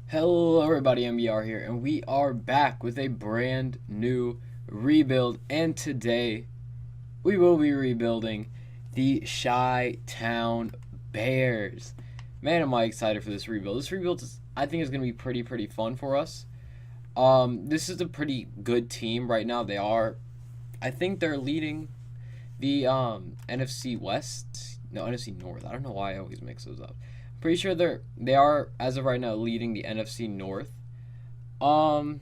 Hello everybody, MBR here, and we are back with a brand new rebuild, and today we will be rebuilding the Chi-Town Bears. Man, am I excited for this rebuild. This rebuild, I think, is going to be pretty fun for us. This is a pretty good team right now. I think they're leading the NFC West, no, NFC North. I don't know why I always mix those up. Pretty sure they are, as of right now, leading the NFC North. Um,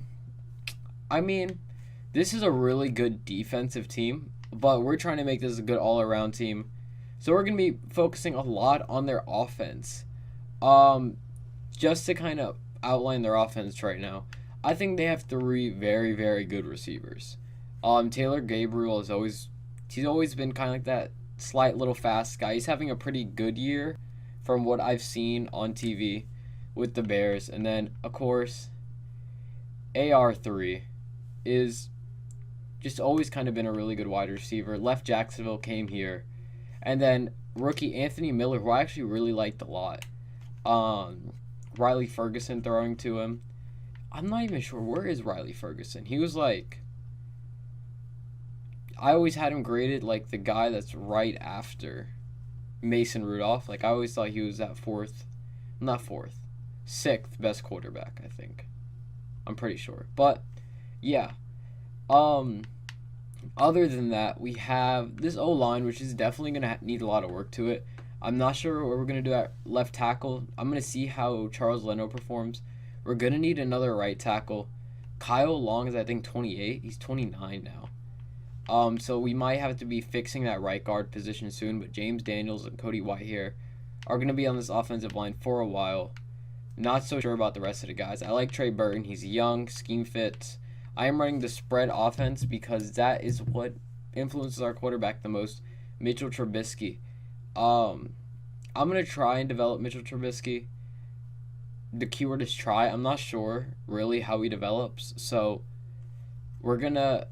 I mean, this is a really good defensive team, but we're trying to make this a good all-around team. So we're gonna be focusing a lot on their offense. Um, just to kind of outline their offense right now, I think they have three very good receivers. Taylor Gabriel he's always been kind of like that slight little fast guy. He's having a pretty good year from what I've seen on TV with the Bears. And then, of course, AR3 is just always kind of been a really good wide receiver. Left Jacksonville, came here. And then rookie Anthony Miller, who I actually really liked a lot. Riley Ferguson throwing to him. I'm not even sure, where is Riley Ferguson? He was like, I always had him graded like the guy that's right after Mason Rudolph. Like, I always thought he was at sixth best quarterback, I think. I'm pretty sure. But yeah. Other than that, we have this O-line, which is definitely gonna need a lot of work to it. I'm not sure what we're gonna do at left tackle. I'm gonna see how Charles Leno performs. We're gonna need another right tackle. Kyle Long is, I think, 28. He's 29 now. So we might have to be fixing that right guard position soon, but James Daniels and Cody Whitehair are going to be on this offensive line for a while. Not so sure about the rest of the guys. I like Trey Burton. He's young, scheme fits. I am running the spread offense because that is what influences our quarterback the most, Mitchell Trubisky. I'm going to try and develop Mitchell Trubisky. The keyword is try. I'm not sure really how he develops, so we're going to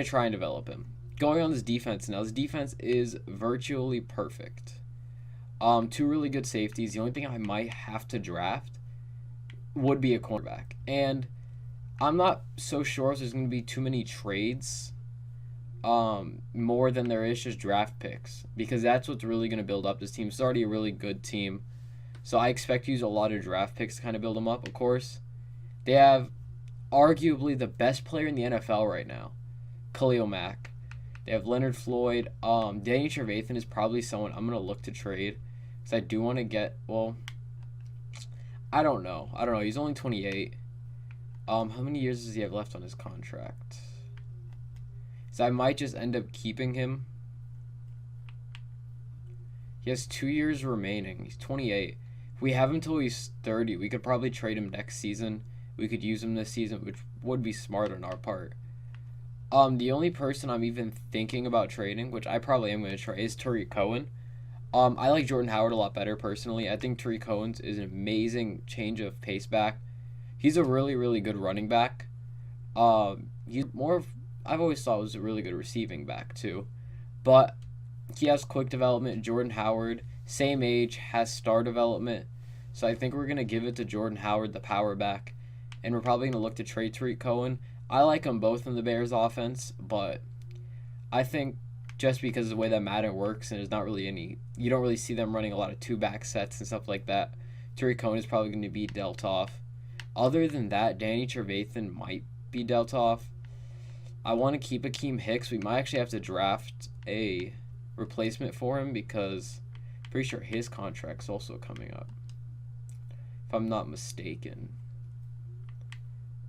try and develop him. Going on this defense now. This defense is virtually perfect. Two really good safeties. The only thing I might have to draft would be a cornerback. And I'm not so sure if there's going to be too many trades more than there is just draft picks. Because that's what's really going to build up this team. It's already a really good team. So I expect to use a lot of draft picks to kind of build them up, of course. They have arguably the best player in the NFL right now, Khalil Mack. They have Leonard Floyd. Danny Trevathan is probably someone I'm going to look to trade because I do want to get, well, I don't know. He's only 28. How many years does he have left on his contract? So I might just end up keeping him. He has 2 years remaining. He's 28. If we have him until he's 30, we could probably trade him next season. We could use him this season, which would be smart on our part. The only person I'm even thinking about trading, which I probably am going to try, is Tariq Cohen. I like Jordan Howard a lot better personally. I think Tariq Cohen is an amazing change of pace back. He's a really good running back. He's more of, I've always thought was a really good receiving back too. But he has quick development. Jordan Howard, same age, has star development. So I think we're going to give it to Jordan Howard, the power back. And we're probably going to look to trade Tariq Cohen. I like them both in the Bears offense, but I think just because of the way that Madden works and there's not really you don't really see them running a lot of two-back sets and stuff like that, Tariq Cohen is probably going to be dealt off. Other than that, Danny Trevathan might be dealt off. I want to keep Akeem Hicks. We might actually have to draft a replacement for him because I'm pretty sure his contract's also coming up, if I'm not mistaken.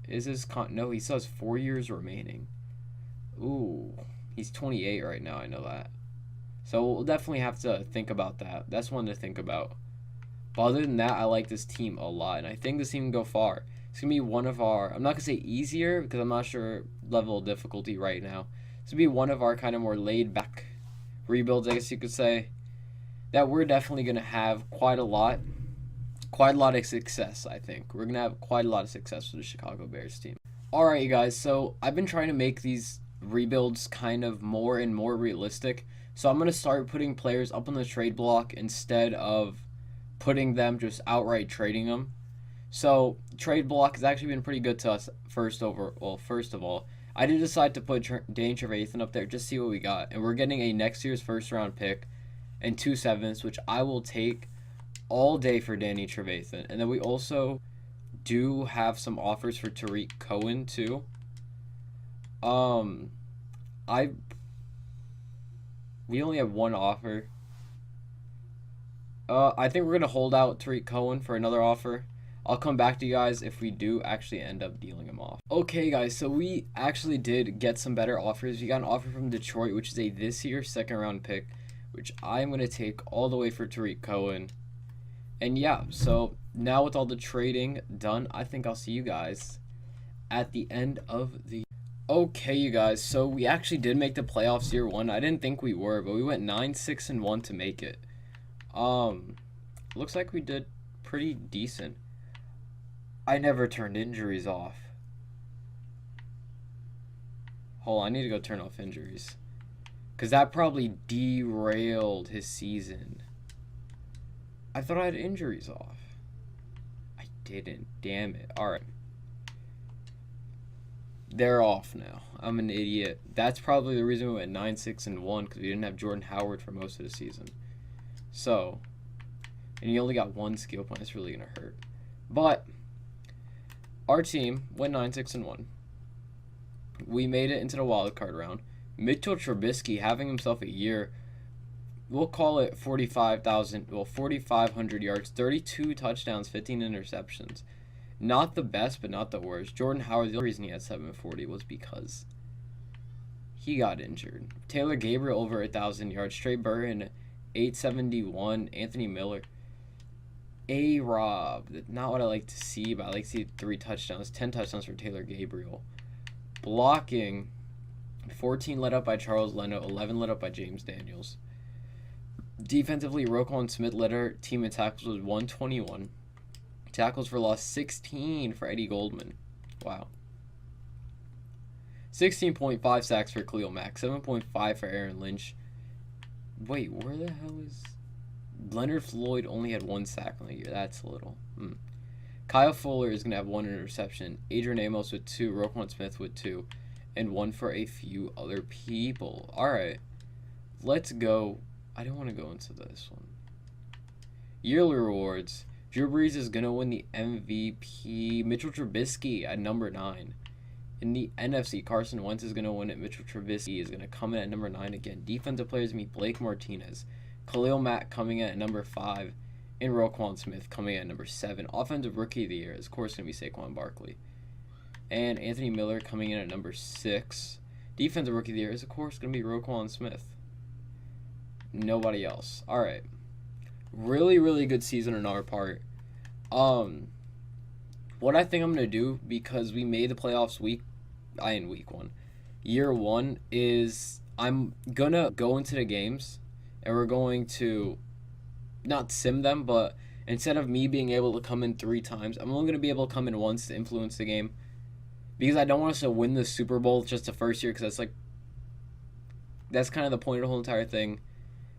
Is his no, he still has 4 years remaining. Ooh, he's 28 right now, I know that. So we'll definitely have to think about that. That's one to think about. But other than that, I like this team a lot, and I think this team can go far. It's going to be one of our, I'm not going to say easier, because I'm not sure level of difficulty right now. It's going to be one of our kind of more laid-back rebuilds, I guess you could say, that we're definitely going to have quite a lot of success, I think. We're going to have quite a lot of success with the Chicago Bears team. Alright, you guys, so I've been trying to make these rebuilds kind of more and more realistic. So I'm going to start putting players up on the trade block instead of putting them just outright trading them. So trade block has actually been pretty good to us. First of all, I did decide to put Dane Trevathan up there just to see what we got, and we're getting a next year's first round pick and 2 7ths, which I will take all day for Danny Trevathan. And then we also do have some offers for Tariq Cohen too. I we only have one offer. I think we're gonna hold out Tariq Cohen for another offer. I'll come back to you guys if we do actually end up dealing him off. Okay, guys, so we actually did get some better offers. We got an offer from Detroit, which is a this year second round pick, which I'm gonna take all the way for Tariq Cohen. And yeah, so now with all the trading done, I think I'll see you guys at the end of the... Okay, you guys, so we actually did make the playoffs year one. I didn't think we were, but we went 9-6-1 to make it. Looks like we did pretty decent. I never turned injuries off. Hold on, I need to go turn off injuries, because that probably derailed his season. I thought I had injuries off. I didn't. Damn it. Alright. They're off now. I'm an idiot. That's probably the reason we went 9-6-1, because we didn't have Jordan Howard for most of the season. So, and you only got one skill point. It's really going to hurt. But our team went 9-6-1. We made it into the wild card round. Mich Trubisky having himself a year. We'll call it 4,500 yards, 32 touchdowns, 15 interceptions. Not the best, but not the worst. Jordan Howard, the only reason he had 740 was because he got injured. Taylor Gabriel over 1,000 yards. Trey Burton 871. Anthony Miller. A-Rob. Not what I like to see, but I like to see 3 touchdowns. 10 touchdowns for Taylor Gabriel. Blocking 14 led up by Charles Leno. 11 led up by James Daniels. Defensively, Roquan Smith led our team in tackles with 121. Tackles for loss 16 for Eddie Goldman. Wow. 16.5 sacks for Khalil Mack. 7.5 for Aaron Lynch. Wait, where the hell is... Leonard Floyd only had 1 sack on the year. That's a little... Kyle Fuller is going to have 1 interception. Adrian Amos with 2. Roquan Smith with 2. And 1 for a few other people. Alright. Let's go. I don't want to go into this one. Yearly rewards. Drew Brees is going to win the MVP. Mich Trubisky at number 9. In the NFC, Carson Wentz is going to win it. Mich Trubisky is going to come in at number 9 again. Defensive players meet Blake Martinez. Khalil Mack coming in at number 5. And Roquan Smith coming in at number 7. Offensive Rookie of the Year is, of course, going to be Saquon Barkley. And Anthony Miller coming in at number 6. Defensive Rookie of the Year is, of course, going to be Roquan Smith. Nobody else. Alright. Really, really good season on our part. What I think I'm going to do, because we made the playoffs week 1. Year 1 is I'm going to go into the games, and we're going to not sim them, but instead of me being able to come in 3 times, I'm only going to be able to come in once to influence the game. Because I don't want us to win the Super Bowl just the first year, because that's kind of the point of the whole entire thing.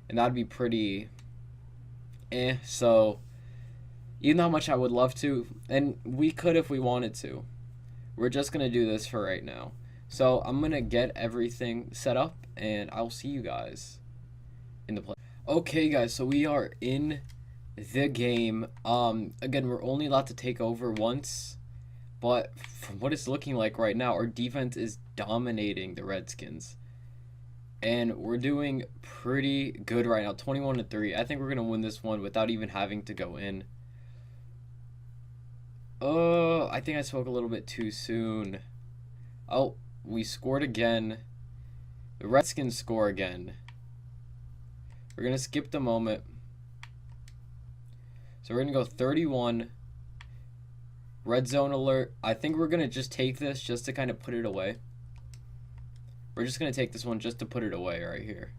And that'd be pretty so even though how much I would love to, and we could if we wanted to, we're just going to do this for right now. So I'm going to get everything set up, and I'll see you guys in the play. Okay, guys, so we are in the game. Again, we're only allowed to take over once, but from what it's looking like right now, our defense is dominating the Redskins. And we're doing pretty good right now, 21-3. I think we're going to win this one without even having to go in. I think I spoke a little bit too soon. Oh, we scored again. The Redskins score again. We're going to skip the moment. So we're going to go 31. Red zone alert. I think we're going to just take this just to kind of put it away. We're just going to take this one just to put it away right here.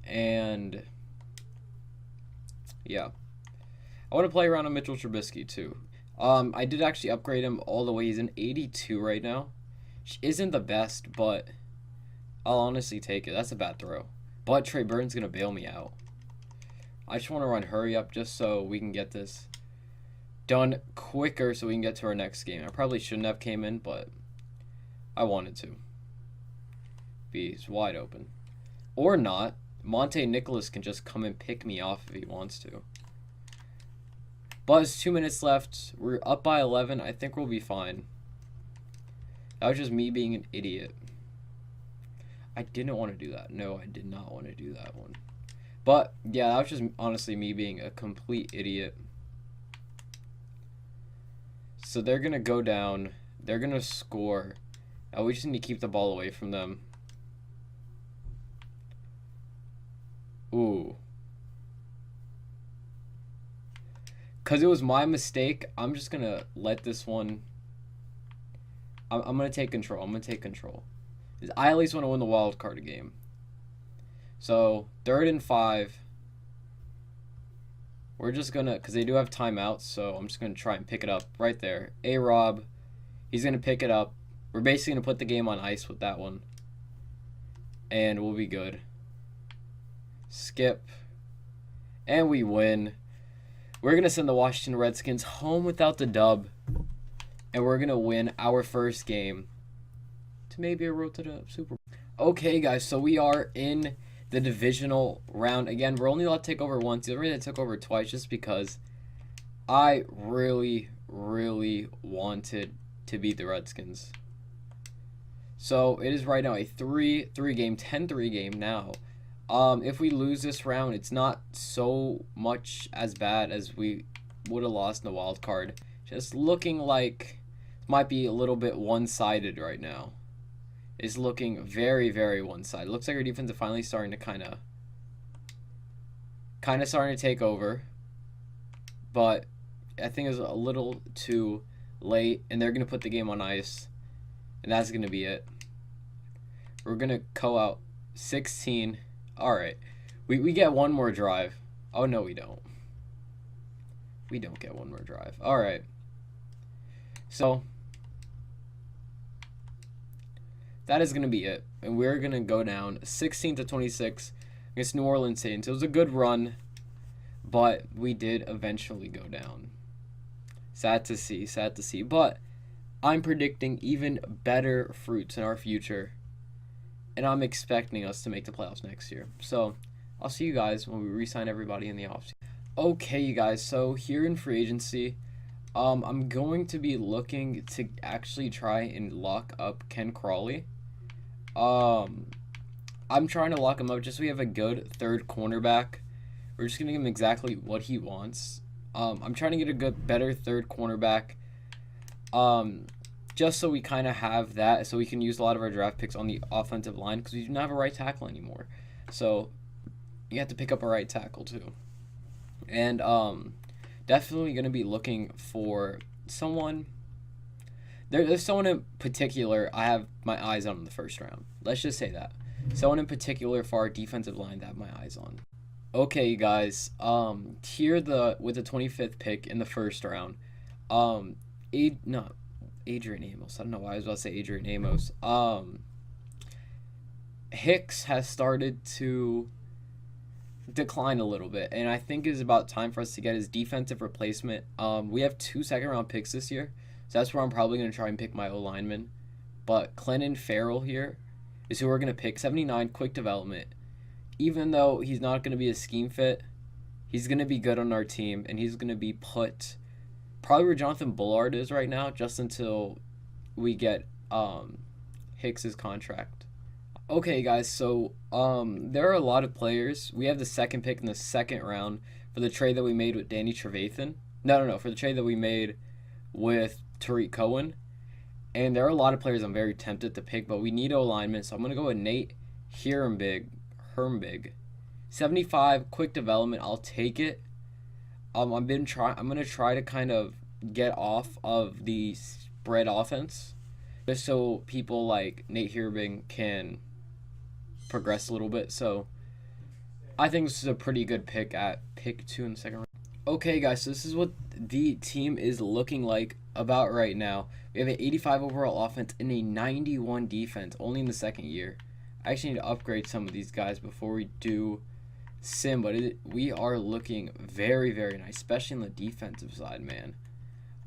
And yeah. I want to play around on Mich Trubisky too. I did actually upgrade him all the way. He's an 82 right now. Which isn't the best, but I'll honestly take it. That's a bad throw. But Trey Burton's going to bail me out. I just want to run hurry up just so we can get this. done quicker so we can get to our next game. I probably shouldn't have came in, but I wanted to. He's wide open. Or not. Monte Nicholas can just come and pick me off if he wants to. But it's 2 minutes left. We're up by 11. I think we'll be fine. That was just me being an idiot. I didn't want to do that. No, I did not want to do that one. But, yeah, that was just honestly me being a complete idiot. So they're going to go down. They're going to score. We just need to keep the ball away from them. Ooh. Because it was my mistake, I'm just going to let this one... I'm going to take control. I'm going to take control. I at least want to win the wild card game. So, 3rd and 5. We're just going to... Because they do have timeouts, so I'm just going to try and pick it up right there. A-Rob. He's going to pick it up. We're basically going to put the game on ice with that one. And we'll be good. Skip. And we win. We're going to send the Washington Redskins home without the dub. And we're going to win our first game to maybe a road to the Super Bowl. Okay, guys, so we are in the divisional round. Again, we're only allowed to take over once. The other reason I took over twice just because I really, really wanted to beat the Redskins. So it is right now a 3-3 game, 10-3 game now. If we lose this round, it's not so much as bad as we would have lost in the wild card. Just looking like it might be a little bit one-sided right now. It's looking very, very one-sided. Looks like our defense is finally starting to kind of starting to take over. But I think it's a little too late, and they're going to put the game on ice. And that's going to be it. We're going to go out 16. All right. We get one more drive. Oh, no, we don't. We don't get one more drive. All right. So that is going to be it. And we're going to go down 16-26 against New Orleans Saints. It was a good run, but we did eventually go down. Sad to see, sad to see. But I'm predicting even better fruits in our future. And I'm expecting us to make the playoffs next year. So I'll see you guys when we re-sign everybody in the offseason. Okay, you guys. So here in free agency, I'm going to be looking to actually try and lock up Ken Crawley. I'm trying to lock him up just so we have a good third cornerback. We're just going to give him exactly what he wants. I'm trying to get a better third cornerback. Just so we kind of have that, so we can use a lot of our draft picks on the offensive line, because we do not have a right tackle anymore. So you have to pick up a right tackle too. And definitely going to be looking for someone. There's someone in particular I have my eyes on in the first round. Let's just say that. Someone in particular for our defensive line that I have my eyes on. Okay, guys. Here with the 25th pick in the first round. Adrian Amos. I don't know why I was about to say Adrian Amos. Hicks has started to decline a little bit, and I think it's about time for us to get his defensive replacement. We have 2 second-round picks this year, so that's where I'm probably going to try and pick my O-lineman. But Clinton Farrell here is who we're going to pick. 79, quick development. Even though he's not going to be a scheme fit, he's going to be good on our team, and he's going to be put probably where Jonathan Bullard is right now, just until we get Hicks's contract. Okay, guys, so there are a lot of players. We have the second pick in the second round for the trade that we made with Danny Trevathan. No, for the trade that we made with Tariq Cohen. And there are a lot of players I'm very tempted to pick, but we need O-linemen, so I'm going to go with Nate Hermbig. 75, quick development, I'll take it. I'm going to try to kind of get off of the spread offense, just so people like Nate Hermbig can progress a little bit. So I think this is a pretty good pick at pick 2 in the second round. Okay, guys, so this is what the team is looking like about right now. We have an 85 overall offense and a 91 defense, only in the second year. I actually need to upgrade some of these guys before we do sim, but we are looking very, very nice, especially on the defensive side, man.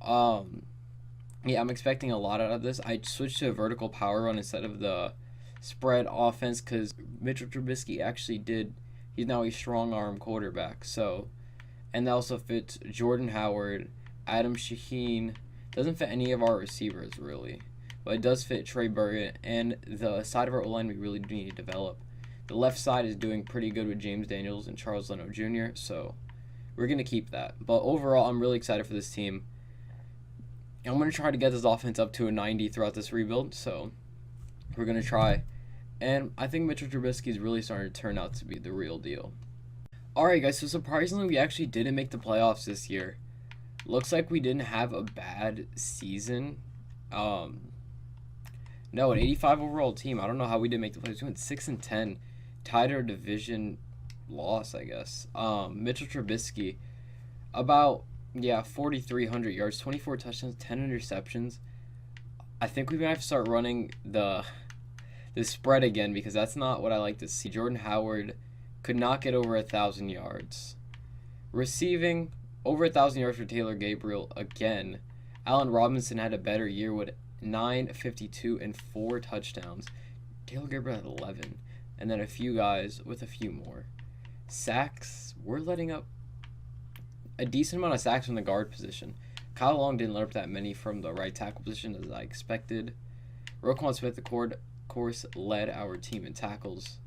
Yeah, I'm expecting a lot out of this. I switched to a vertical power run instead of the spread offense because Mitchell Trubisky actually did. He's now a strong arm quarterback. So, and that also fits Jordan Howard, Adam Shaheen. Doesn't fit any of our receivers really, but it does fit Trey Burton and the side of our O-line we really do need to develop. The left side is doing pretty good with James Daniels and Charles Leno Jr. So we're gonna keep that. But overall, I'm really excited for this team. I'm going to try to get this offense up to a 90 throughout this rebuild, so we're going to try. And I think Mitchell Trubisky is really starting to turn out to be the real deal. Alright guys, so surprisingly we actually didn't make the playoffs this year. Looks like we didn't have a bad season. No, an 85 overall team. I don't know how we didn't make the playoffs. We went 6-10. Tied our division loss, I guess. Mitchell Trubisky, about 4,300 yards, 24 touchdowns, 10 interceptions. I think we might have to start running the spread again because that's not what I like to see. Jordan Howard could not get over 1,000 yards. Receiving, over 1,000 yards for Taylor Gabriel again. Allen Robinson had a better year with 952 and 4 touchdowns. Taylor Gabriel had 11. And then a few guys with a few more. Sacks, we're letting up a decent amount of sacks from the guard position. Kyle Long didn't let up that many from the right tackle position as I expected. Roquan Smith, the course, led our team in tackles.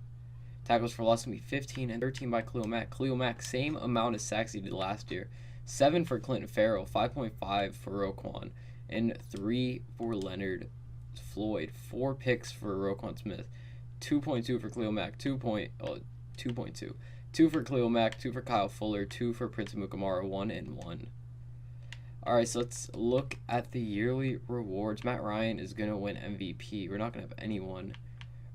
Tackles for loss can be 15 and 13 by Khalil Mack. Khalil Mack, same amount of sacks he did last year. 7 for Clinton Farrell, 5.5 for Roquan, and 3 for Leonard Floyd. 4 picks for Roquan Smith. 2.2 for Khalil Mack. 2.2. 2 for Khalil Mack, 2 for Kyle Fuller, 2 for Prince Amukamara, 1 and 1. Alright, so let's look at the yearly rewards. Matt Ryan is going to win MVP. We're not going to have anyone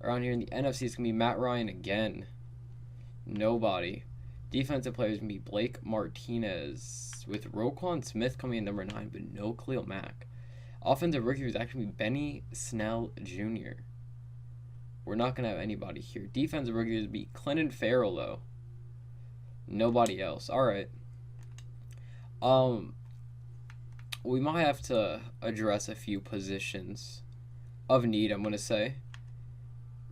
around here in the NFC. It's going to be Matt Ryan again. Nobody. Defensive players going to be Blake Martinez with Roquan Smith coming in number 9, but no Khalil Mack. Offensive rookie is actually Benny Snell Jr. We're not going to have anybody here. Defensive rookie would be Clinton Farrell, though. Nobody else. Alright. We might have to address a few positions of need, I'm going to say.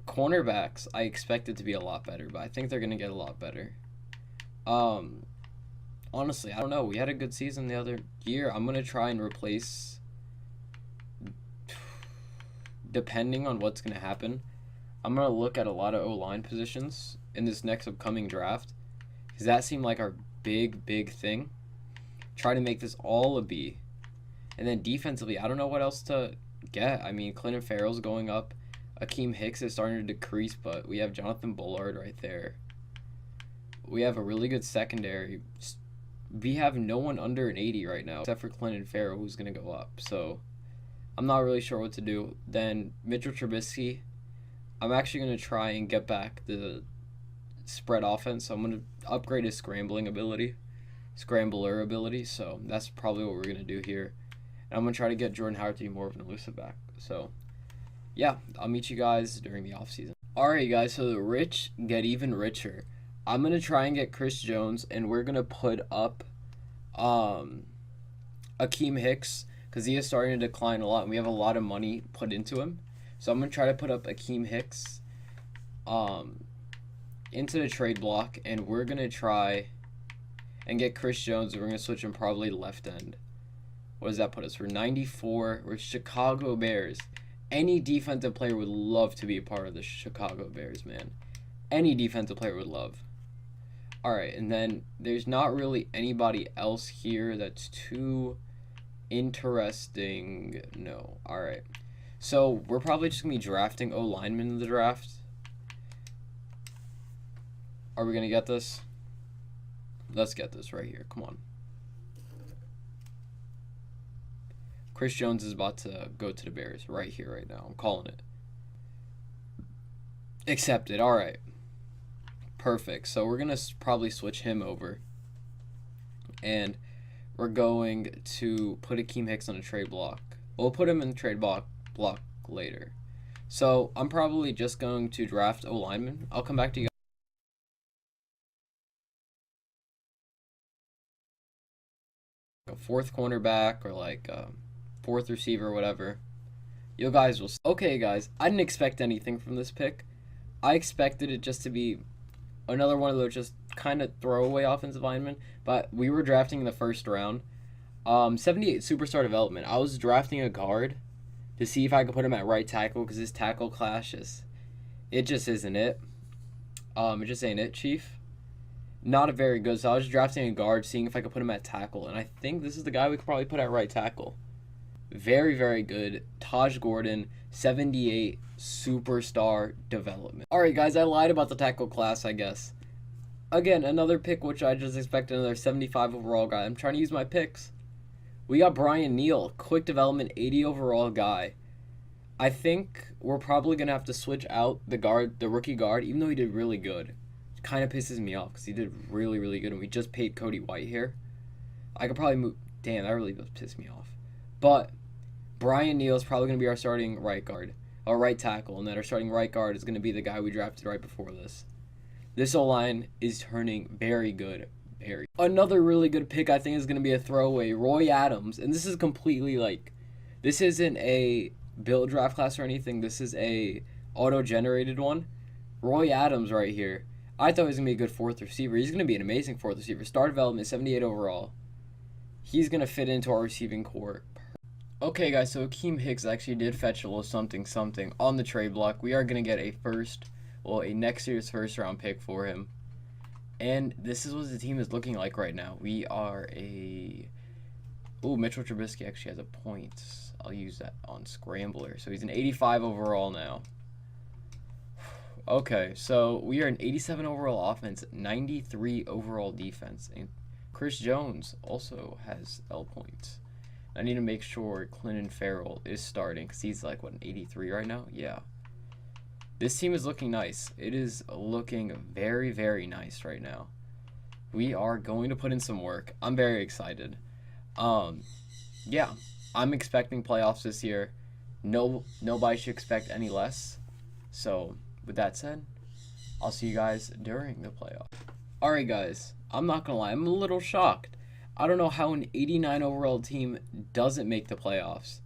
Cornerbacks, I expect it to be a lot better, but I think they're going to get a lot better. Honestly, I don't know. We had a good season the other year. I'm going to try and replace, depending on what's going to happen, I'm going to look at a lot of O-line positions in this next upcoming draft. Because that seemed like our big thing. Try to make this all a B. And then defensively, I don't know what else to get. I mean, Clinton Farrell's going up. Akeem Hicks is starting to decrease, but we have Jonathan Bullard right there. We have a really good secondary. We have no one under an 80 right now, except for Clinton Farrell, who's going to go up. So, I'm not really sure what to do. Then, Mitchell Trubisky. I'm actually going to try and get back the spread offense. So I'm going to upgrade his scrambler ability. So that's probably what we're going to do here. And I'm going to try to get Jordan Howard to be more of an elusive back. So, yeah, I'll meet you guys during the offseason. Alright, guys, so the rich get even richer. I'm going to try and get Chris Jones, and we're going to put up Akeem Hicks because he is starting to decline a lot, and we have a lot of money put into him. So I'm going to try to put up Akeem Hicks into the trade block, and we're going to try and get Chris Jones, and we're going to switch him probably left end. What does that put us? We're 94. We're Chicago Bears. Any defensive player would love to be a part of the Chicago Bears, man. Any defensive player would love. Alright, and then there's not really anybody else here that's too interesting. No. Alright. So, we're probably just going to be drafting O-linemen in the draft. Are we going to get this? Let's get this right here. Come on. Chris Jones is about to go to the Bears right here, right now. I'm calling it. Accepted. Alright. Perfect. So, we're going to probably switch him over. And we're going to put Akeem Hicks on a trade block. We'll put him in the trade block later. So I'm probably just going to draft O-lineman. I'll come back to you guys. fourth cornerback or like fourth receiver, whatever. You guys will. Okay, guys, I didn't expect anything from this pick. I expected it just to be another one of those just kind of throwaway offensive linemen, but we were drafting in the first round. 78 superstar development. I was drafting a guard to see if I could put him at right tackle because his tackle clashes. It just isn't it. It just ain't it, Chief. Not a very good. So I was drafting a guard, seeing if I could put him at tackle, and I think this is the guy we could probably put at right tackle. Very, very good. Taj Gordon, 78 superstar development. All right, guys, I lied about the tackle class, I guess. Again, another pick, which I just expected another 75 overall guy. I'm trying to use my picks. We got Brian Neal, quick development, 80 overall guy. I think we're probably going to have to switch out the rookie guard, even though he did really good. It kind of pisses me off because he did really, really good, and we just paid Cody White here. I could probably move. Damn, that really does piss me off. But Brian Neal is probably going to be our starting right guard, or right tackle, and then our starting right guard is going to be the guy we drafted right before this. This O-line is turning very good. Another really good pick I think is going to be a throwaway, Roy Adams, and this is completely like, this isn't a build draft class or anything. This is a auto-generated one. Roy Adams right here. I thought he was going to be a good fourth receiver. He's going to be an amazing fourth receiver. Star development, 78 overall. He's going to fit into our receiving core. Okay, guys, so Akeem Hicks actually did fetch a little something on the trade block. We are going to get a next year's first round pick for him. And this is what the team is looking like right now. We are Mitch Trubisky actually has a point. I'll use that on Scrambler. So he's an 85 overall now. Okay, so we are an 87 overall offense, 93 overall defense. And Chris Jones also has L points. I need to make sure Clinton Farrell is starting because he's like, an 83 right now? Yeah. This team is looking nice. It is looking very, very nice right now. We are going to put in some work. I'm very excited. Yeah, I'm expecting playoffs this year. Nobody should expect any less. So, with that said, I'll see you guys during the playoff. Alright, guys. I'm not going to lie. I'm a little shocked. I don't know how an 89 overall team doesn't make the playoffs.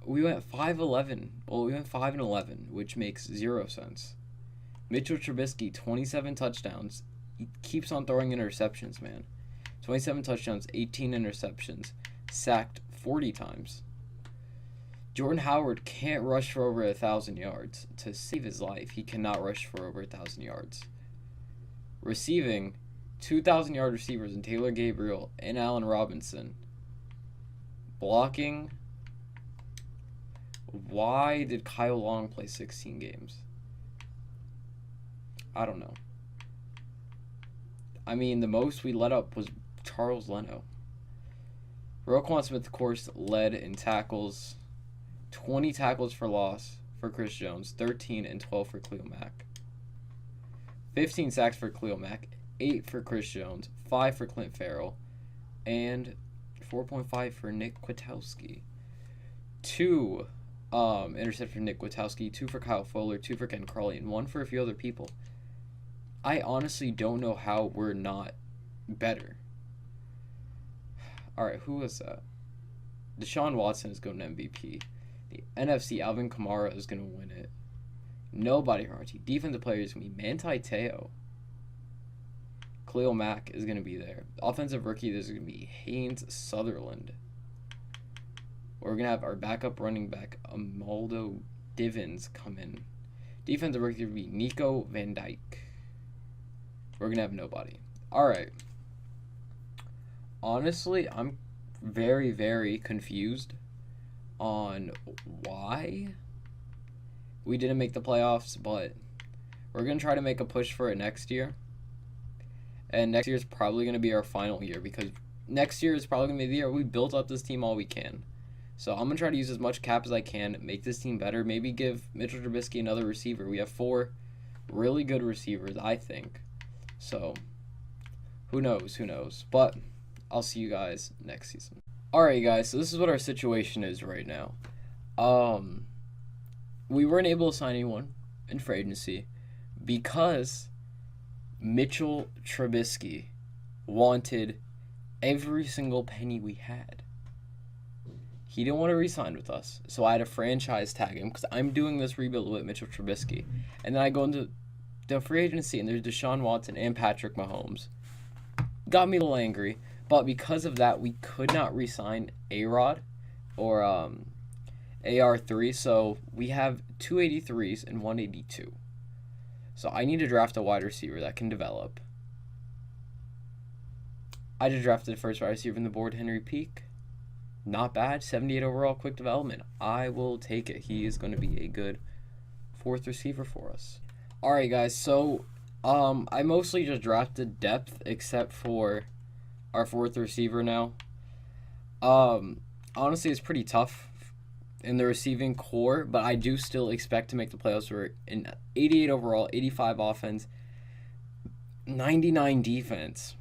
We went 5-11. Well, we went 5-11, which makes 0 sense. Mitchell Trubisky, 27 touchdowns. He keeps on throwing interceptions, man. 27 touchdowns, 18 interceptions. Sacked 40 times. Jordan Howard can't rush for over 1,000 yards. To save his life, he cannot rush for over 1,000 yards. Receiving, 2,000-yard receivers in Taylor Gabriel and Allen Robinson. Blocking, why did Kyle Long play 16 games? I don't know. I mean, the most we let up was Charles Leno. Roquan Smith, of course, led in tackles. 20 tackles for loss for Chris Jones. 13 and 12 for Khalil Mack. 15 sacks for Khalil Mack. 8 for Chris Jones. 5 for Clint Farrell. And 4.5 for Nick Kwiatkowski. 2 intercept for Nick Kwiatkowski, 2 for Kyle Fuller, 2 for Ken Crawley, and 1 for a few other people. I honestly don't know how we're not better. Alright, who was that? Deshaun Watson is going to MVP. The NFC, Alvin Kamara is going to win it. Nobody from our team. Defensive player is going to be Manti Te'o. Khalil Mack is going to be there. Offensive rookie, there's going to be Haynes Sutherland. We're going to have our backup running back, Amaldo Divins, come in. Defensive rookie will be Nico Van Dyke. We're going to have nobody. Alright. Honestly, I'm very, very confused on why we didn't make the playoffs, but we're going to try to make a push for it next year. And next year is probably going to be our final year because next year is probably going to be the year we built up this team all we can. So I'm going to try to use as much cap as I can, make this team better, maybe give Mitchell Trubisky another receiver. We have 4 really good receivers, I think. So, who knows. But I'll see you guys next season. Alright, guys, so this is what our situation is right now. We weren't able to sign anyone in free agency because Mitchell Trubisky wanted every single penny we had. He didn't want to re-sign with us, so I had to franchise tag him because I'm doing this rebuild with Mich Trubisky. And then I go into the free agency, and there's Deshaun Watson and Patrick Mahomes. Got me a little angry, but because of that, we could not re-sign A-Rod or AR3, so we have 283s and 182. So I need to draft a wide receiver that can develop. I just drafted the first wide receiver from the board, Henry Peak. Not bad. 78 overall, quick development. I will take it. He is going to be a good fourth receiver for us. Alright, guys. So, I mostly just drafted depth except for our fourth receiver now. Honestly, it's pretty tough in the receiving core, but I do still expect to make the playoffs. We're in 88 overall, 85 offense, 99 defense.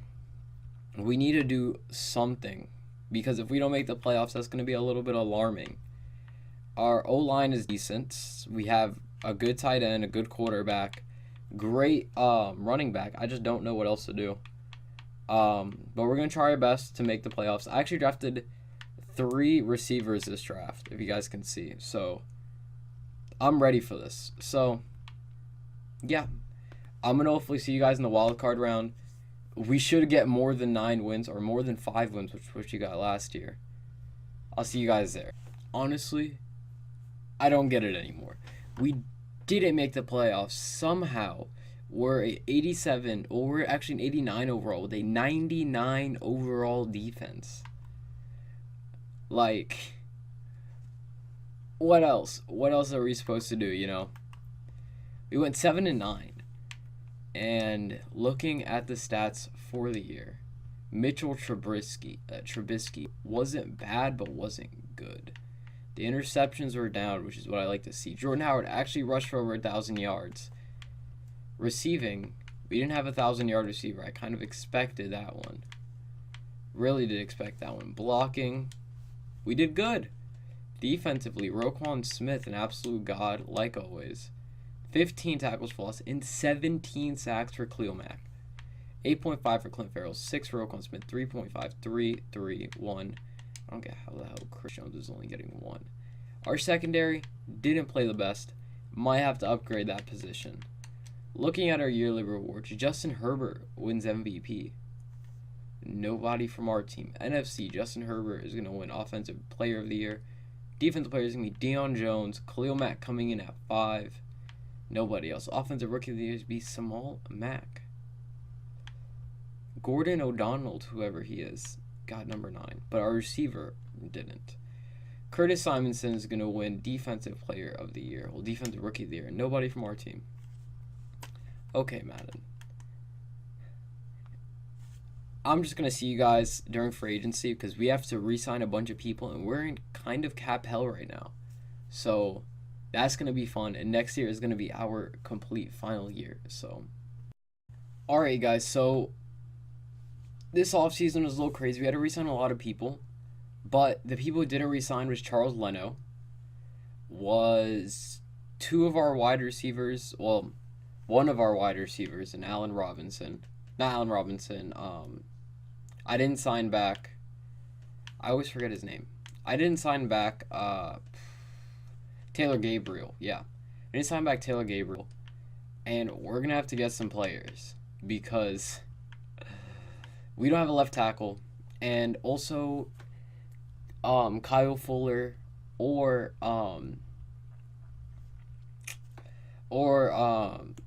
We need to do something. Because if we don't make the playoffs, that's going to be a little bit alarming. Our O-line is decent. We have a good tight end, a good quarterback, great running back. I just don't know what else to do. But we're going to try our best to make the playoffs. I actually drafted 3 receivers this draft, if you guys can see. So, I'm ready for this. So, yeah. I'm going to hopefully see you guys in the wild card round. We should get more than 9 wins or more than 5 wins, which you got last year. I'll see you guys there. Honestly, I don't get it anymore. We didn't make the playoffs. Somehow, we're an 87, or we're actually an 89 overall with a 99 overall defense. Like, what else? What else are we supposed to do, you know? We went 7-9. And looking at the stats for the year, Mitchell Trubisky wasn't bad, but wasn't good. The interceptions were down, which is what I like to see. Jordan Howard actually rushed for over 1,000 yards. Receiving, we didn't have a 1,000-yard receiver. I kind of expected that one. Really did expect that one. Blocking, we did good. Defensively, Roquan Smith, an absolute god, like always. 15 tackles for loss and 17 sacks for Khalil Mack. 8.5 for Clint Farrell, 6 for Roquan Smith, 3.5, 3, 3, 1. I don't get how the hell Chris Jones is only getting 1. Our secondary didn't play the best. Might have to upgrade that position. Looking at our yearly rewards, Justin Herbert wins MVP. Nobody from our team. NFC, Justin Herbert is going to win Offensive Player of the Year. Defensive player is going to be Deion Jones. Khalil Mack coming in at 5. Nobody else. Offensive Rookie of the Year is be Samal Mack. Gordon O'Donnell, whoever he is, got number 9. But our receiver didn't. Curtis Simonson is going to win Defensive Player of the Year. Well, Defensive Rookie of the Year. Nobody from our team. Okay, Madden. I'm just going to see you guys during free agency because we have to re-sign a bunch of people and we're in kind of cap hell right now. So that's going to be fun, and next year is going to be our complete final year. So, alright guys, so this offseason was a little crazy. We had to re-sign a lot of people, but the people who didn't re-sign was Charles Leno, was 2 of our wide receivers, well, 1 of our wide receivers, and Allen Robinson. Not Allen Robinson, I didn't sign back, I always forget his name. I didn't sign back, Taylor Gabriel, yeah. I didn't sign back Taylor Gabriel. And we're going to have to get some players because we don't have a left tackle. And also, Kyle Fuller or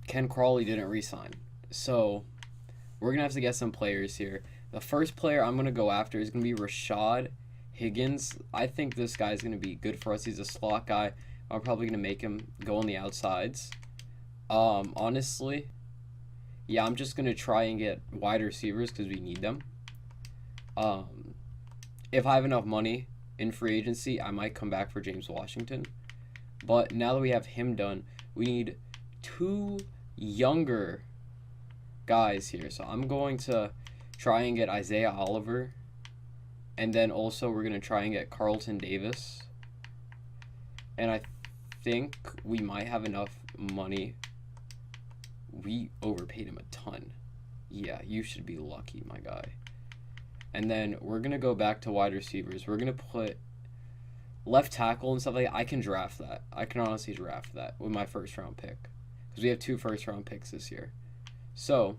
Ken Crawley didn't re-sign. So, we're going to have to get some players here. The first player I'm going to go after is going to be Rashad Higgins. I think this guy's going to be good for us. He's a slot guy. I'm probably going to make him go on the outsides. Honestly, yeah, I'm just going to try and get wide receivers because we need them. If I have enough money in free agency, I might come back for James Washington. But now that we have him done, we need 2 younger guys here. So I'm going to try and get Isaiah Oliver. And then also we're going to try and get Carlton Davis. And I think we might have enough money. We overpaid him a ton. Yeah, you should be lucky, my guy. And then we're going to go back to wide receivers. We're going to put left tackle and stuff like that. I can draft that. I can honestly draft that with my first round pick. Because we have 2 first round picks this year. So,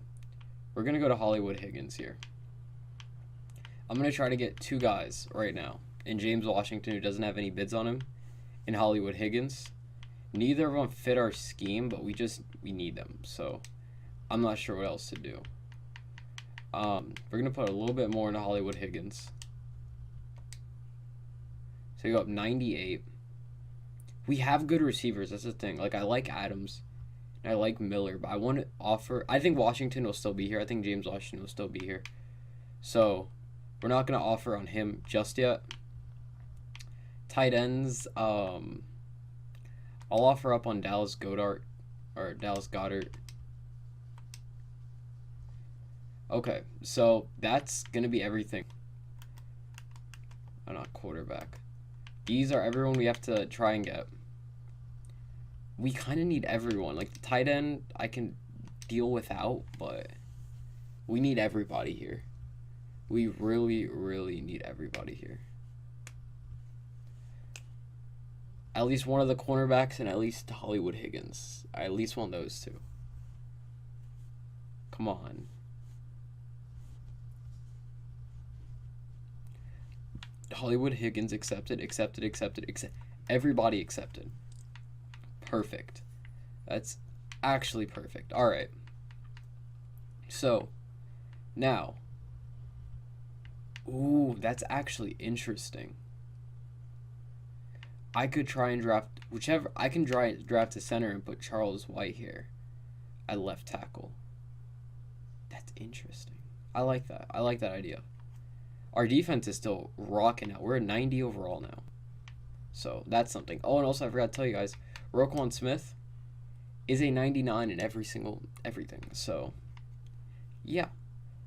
we're going to go to Hollywood Higgins here. I'm going to try to get 2 guys right now. In James Washington, who doesn't have any bids on him. In Hollywood Higgins. Neither of them fit our scheme, but we need them. So, I'm not sure what else to do. We're going to put a little bit more into Hollywood Higgins. So you go up 98. We have good receivers. That's the thing. Like, I like Adams. And I like Miller. But I want to offer... I think Washington will still be here. I think James Washington will still be here. So, we're not going to offer on him just yet. Tight ends. I'll offer up on Dallas Goedert. Or Dallas Goedert. Okay, so that's going to be everything. I'm not quarterback. These are everyone we have to try and get. We kind of need everyone. Like, the tight end, I can deal without, but we need everybody here. We really, really need everybody here. At least one of the cornerbacks and at least Hollywood Higgins. I at least want those 2. Come on. Hollywood Higgins accepted. Everybody accepted. Perfect. That's actually perfect. All right. So, now. Ooh, that's actually interesting. I could try and draft whichever. I can draft a center and put Charles White here at left tackle. That's interesting. I like that. I like that idea. Our defense is still rocking out. We're at 90 overall now. So, that's something. Oh, and also I forgot to tell you guys, Roquan Smith is a 99 in everything. So, yeah.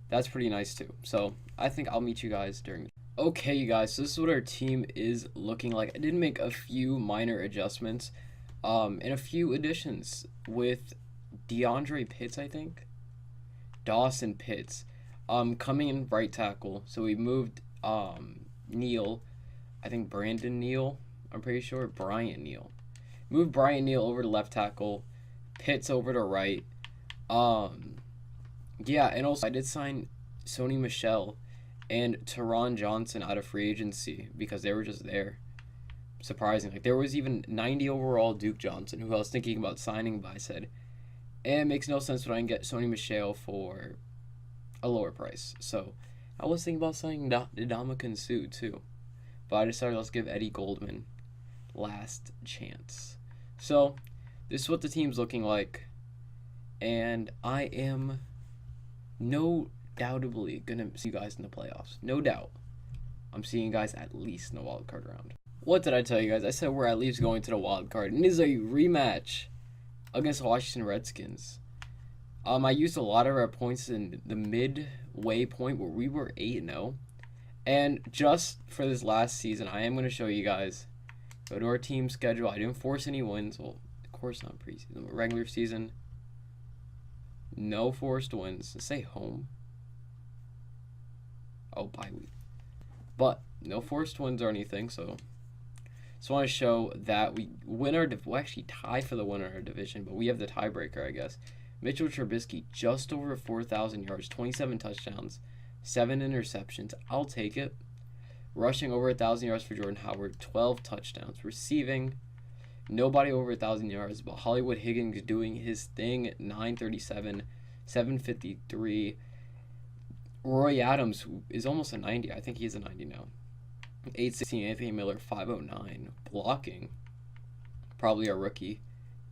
That's pretty nice too. So, I think I'll meet you guys during... Okay, you guys, so this is what our team is looking like. I did make a few minor adjustments and a few additions with DeAndre Pitts, I think. Dawson Pitts. Coming in right tackle. So we moved Neal. I think Brandon Neal. I'm pretty sure. Bryant Neal. Moved Bryant Neal over to left tackle. Pitts over to right. Yeah, and also I did sign Sony Michel and Teron Johnson out of free agency because they were just there. Surprising. Like, there was even 90 overall Duke Johnson, who I was thinking about signing, but I said, it makes no sense when I can get Sony Michel for a lower price. So, I was thinking about signing Ndamukong Suh, too. But I decided let's give Eddie Goldman last chance. So, this is what the team's looking like. And I am no doubtably gonna see you guys in the playoffs. No doubt. I'm seeing you guys at least in the wild card round. What did I tell you guys? I said we're at least going to the wild card. And it is a rematch against the Washington Redskins. I used a lot of our points in the midway point where we were 8-0. And just for this last season, I am going to show you guys. Go to our team schedule. I didn't force any wins. Well, of course not preseason. But regular season. No forced wins. Say home. Oh, bye week. But no forced wins or anything, so just want to show that we win our we'll actually tie for the winner of our division, but we have the tiebreaker, I guess. Mich Trubisky just over 4,000 yards, 27 touchdowns, 7 interceptions. I'll take it. Rushing over 1,000 yards for Jordan Howard, 12 touchdowns. Receiving, nobody over 1,000 yards, but Hollywood Higgins doing his thing at 937, 753. Roy Adams, who is almost a 90. I think he's a 90 now. 816. Anthony Miller, 509. Blocking, probably a rookie.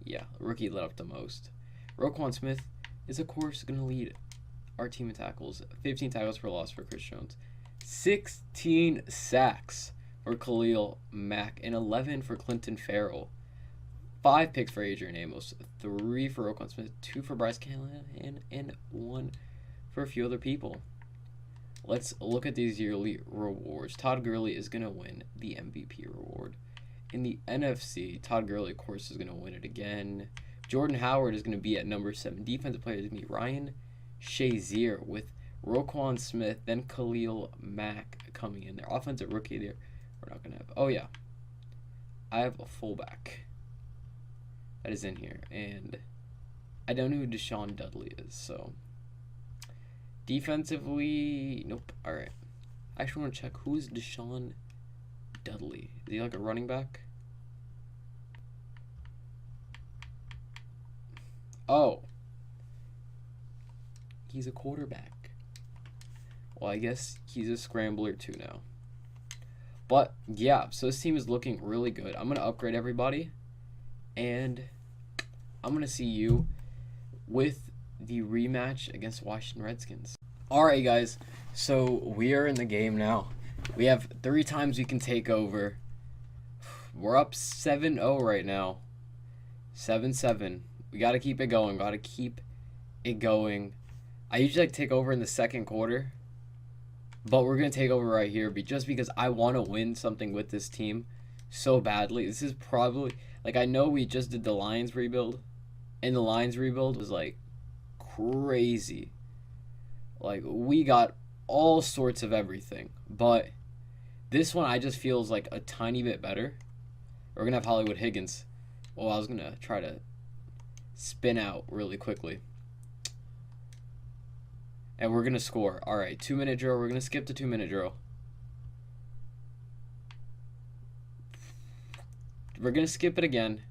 Yeah, rookie lit up the most. Roquan Smith is, of course, going to lead our team in tackles. 15 tackles for loss for Chris Jones. 16 sacks for Khalil Mack. And 11 for Clinton Farrell. 5 picks for Adrian Amos. 3 for Roquan Smith. 2 for Bryce Callahan. And 1 for a few other people. Let's look at these yearly rewards. Todd Gurley is going to win the MVP reward. In the NFC, Todd Gurley, of course, is going to win it again. Jordan Howard is going to be at number 7. Defensive player is going to be Ryan Shazier with Roquan Smith, then Khalil Mack coming in there. Offensive rookie there. We're not going to have. Oh, yeah. I have a fullback that is in here. And I don't know who Deshaun Dudley is. So, defensively, nope. All right. I actually want to check who is Deshaun Dudley. Is he like a running back? Oh. He's a quarterback. Well, I guess he's a scrambler too now. But, yeah, so this team is looking really good. I'm going to upgrade everybody. And I'm going to see you with the rematch against Washington Redskins. Alright, guys. So, we are in the game now. We have 3 times we can take over. We're up 7-0 right now. 7-7. We got to keep it going. Got to keep it going. I usually like take over in the second quarter. But we're going to take over right here just because I want to win something with this team so badly. This is probably, like, I know we just did the Lions rebuild. And the Lions rebuild was, like, crazy. Like, we got all sorts of everything. But this one I just feels like a tiny bit better. We're going to have Hollywood Higgins. Well, I was going to try to spin out really quickly. And we're going to score. All right, 2-minute drill. We're going to skip the 2-minute drill. We're going to skip it again.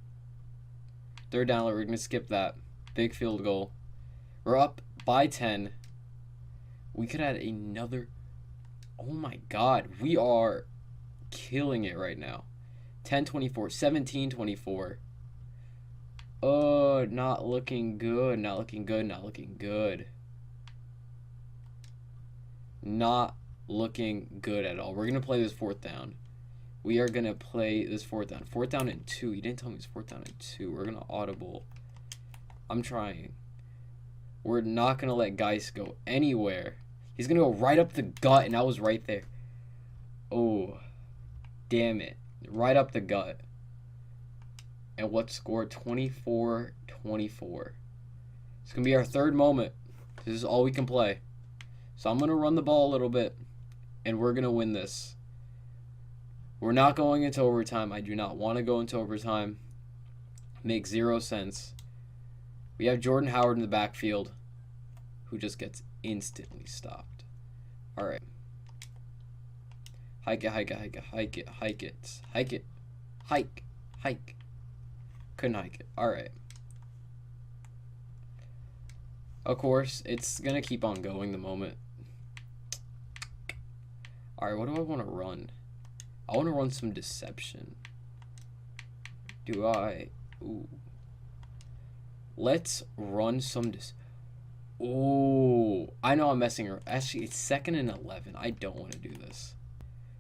Third down, we're going to skip that. Big field goal. We're up by 10. We could add another. Oh, my God. We are killing it right now. 10-24, 17-24. Oh, not looking good. Not looking good. Not looking good. Not looking good at all. We're going to play this 4th down. We are going to play this 4th down. 4th down and 2. You didn't tell me it's 4th down and 2. We're going to audible. I'm trying. We're not going to let Geis go anywhere. He's going to go right up the gut, and I was right there. Oh, damn it. Right up the gut. And what score? 24-24. It's going to be our 3rd moment. This is all we can play. So I'm going to run the ball a little bit, and we're going to win this. We're not going into overtime. I do not want to go into overtime. Makes 0 sense. We have Jordan Howard in the backfield, who just gets instantly stopped. All right. Hike it, hike it, hike it, hike it, hike it, hike it, hike, hike. Couldn't hike it. All right. Of course, it's going to keep on going the moment. All right, what do I want to run? I want to run some deception. Do I? Ooh. Let's run some Oh, I know I'm messing around. Actually, it's 2nd and 11. I don't want to do this.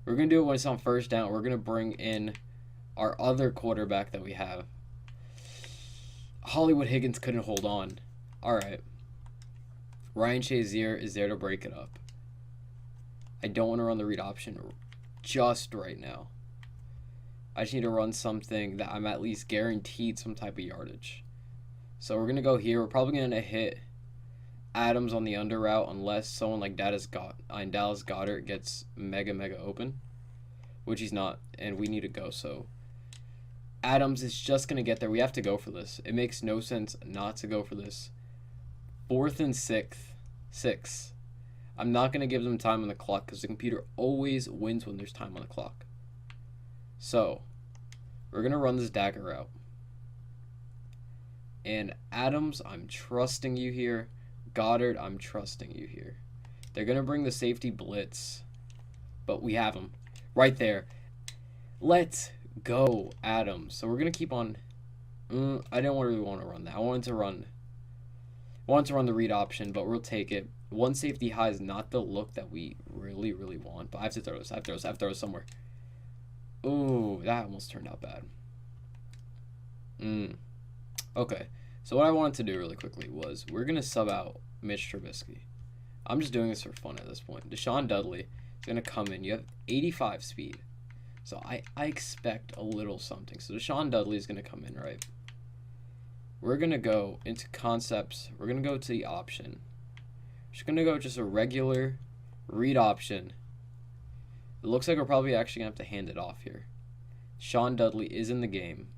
We're going to do it when it's on 1st down. We're going to bring in our other quarterback that we have. Hollywood Higgins couldn't hold on. All right. Ryan Shazier is there to break it up. I don't want to run the read option just right now. I just need to run something that I'm at least guaranteed some type of yardage. So we're going to go here. We're probably going to hit Adams on the under route unless someone like Dallas Goedert gets mega open, which he's not, and we need to go. So Adams is just going to get there. We have to go for this. It makes no sense not to go for this. 4th and 6. I'm not going to give them time on the clock because the computer always wins when there's time on the clock. So, we're going to run this dagger route. And Adams, I'm trusting you here. Goddard, I'm trusting you here. They're going to bring the safety blitz. But we have him. Right there. Let's go, Adams. So, we're going to keep on. I didn't really want to run that. I wanted to run the read option, but we'll take it. One safety high is not the look that we really want. But I have to throw this. I have to throw this somewhere. Ooh, that almost turned out bad. Okay. So what I wanted to do really quickly was we're going to sub out Mich Trubisky. I'm just doing this for fun at this point. Deshaun Dudley is going to come in. You have 85 speed. So I expect a little something. So Deshaun Dudley is going to come in, right? We're going to go into concepts. We're going to go to the option. Just going to go just a regular read option. It looks like we're probably actually going to have to hand it off here. Sean Dudley is in the game.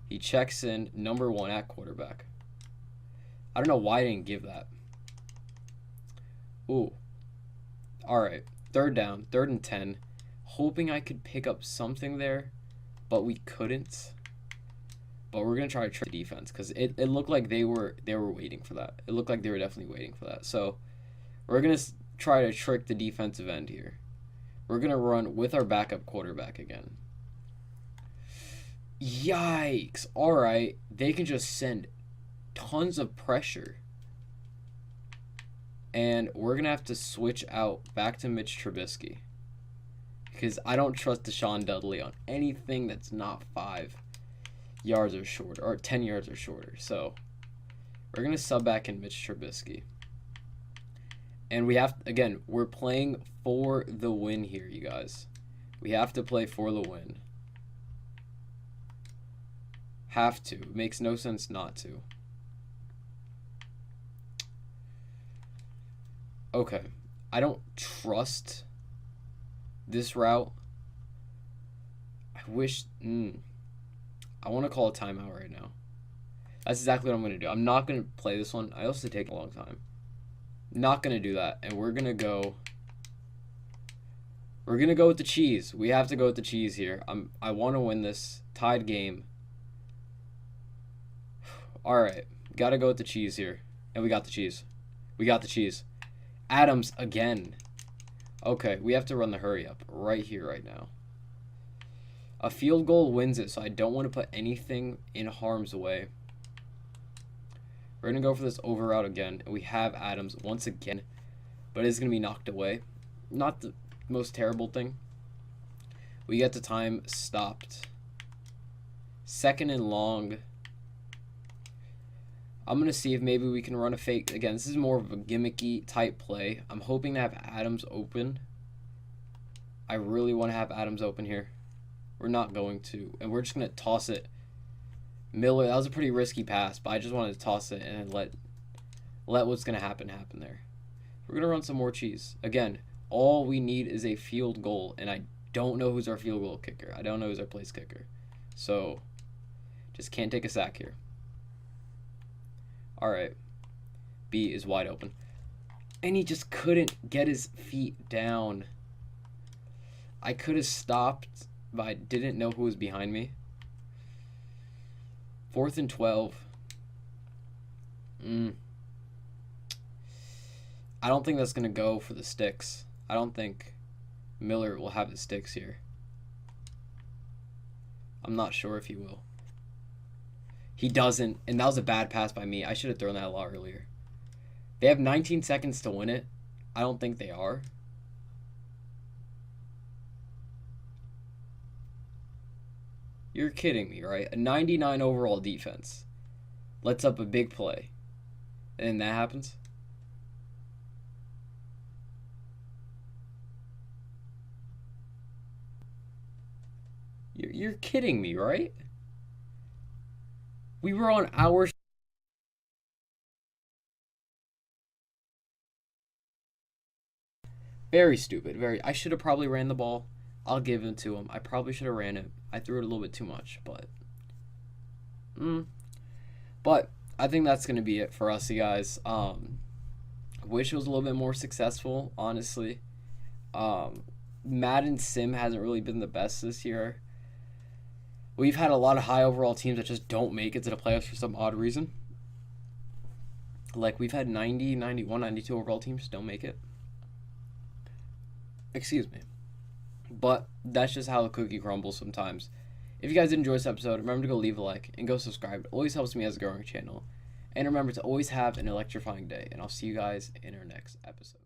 He checks in number 1 at quarterback. I don't know why I didn't give that. Ooh. Alright. 3rd down. 3rd and 10. Hoping I could pick up something there, but we couldn't. But we're going to try to trick the defense because it looked like they were waiting for that. It looked like they were definitely waiting for that. So we're going to try to trick the defensive end here. We're going to run with our backup quarterback again. Yikes. Alright. They can just send tons of pressure. And we're going to have to switch out back to Mich Trubisky. Because I don't trust Deshaun Dudley on anything that's not 5 yards or shorter, or 10 yards or shorter. So we're going to sub back in Mich Trubisky. And we have, again, we're playing for the win here, you guys. We have to play for the win. Have to. It makes no sense not to. Okay. I don't trust this route. I wish... I want to call a timeout right now. That's exactly what I'm going to do. I'm not going to play this one. I also take a long time. Not going to do that. And we're going to go... We're going to go with the cheese. We have to go with the cheese here. I want to win this tied game. Alright. Got to go with the cheese here. And we got the cheese. We got the cheese. Adams again. Okay, we have to run the hurry up right here, right now. A field goal wins it, so I don't want to put anything in harm's way. We're going to go for this over route again. And we have Adams once again, but it's going to be knocked away. Not the most terrible thing. We get the time stopped. 2nd and long. I'm going to see if maybe we can run a fake. Again, this is more of a gimmicky type play. I'm hoping to have Adams open. I really want to have Adams open here. We're not going to. And we're just going to toss it. Miller, that was a pretty risky pass, but I just wanted to toss it and let what's going to happen there. We're going to run some more cheese. Again, all we need is a field goal, and I don't know who's our field goal kicker. I don't know who's our place kicker. So, just can't take a sack here. Alright. B is wide open. And he just couldn't get his feet down. I could have stopped, but I didn't know who was behind me. 4th and 12. I don't think that's going to go for the sticks. I don't think Miller will have the sticks here. I'm not sure if he will. He doesn't, and that was a bad pass by me. I should have thrown that a lot earlier. They have 19 seconds to win it. I don't think they are. You're kidding me, right? A 99 overall defense lets up a big play, and then that happens? You're kidding me, right? We were on our... Very stupid. I should have probably ran the ball. I'll give it to him. I probably should have ran it. I threw it a little bit too much, but... But I think that's going to be it for us, you guys. I wish it was a little bit more successful, honestly. Madden Sim hasn't really been the best this year. We've had a lot of high overall teams that just don't make it to the playoffs for some odd reason. Like, we've had 90, 91, 92 overall teams don't make it. Excuse me. But that's just how the cookie crumbles sometimes. If you guys did enjoy this episode, remember to go leave a like and go subscribe. It always helps me as a growing channel. And remember to always have an electrifying day. And I'll see you guys in our next episode.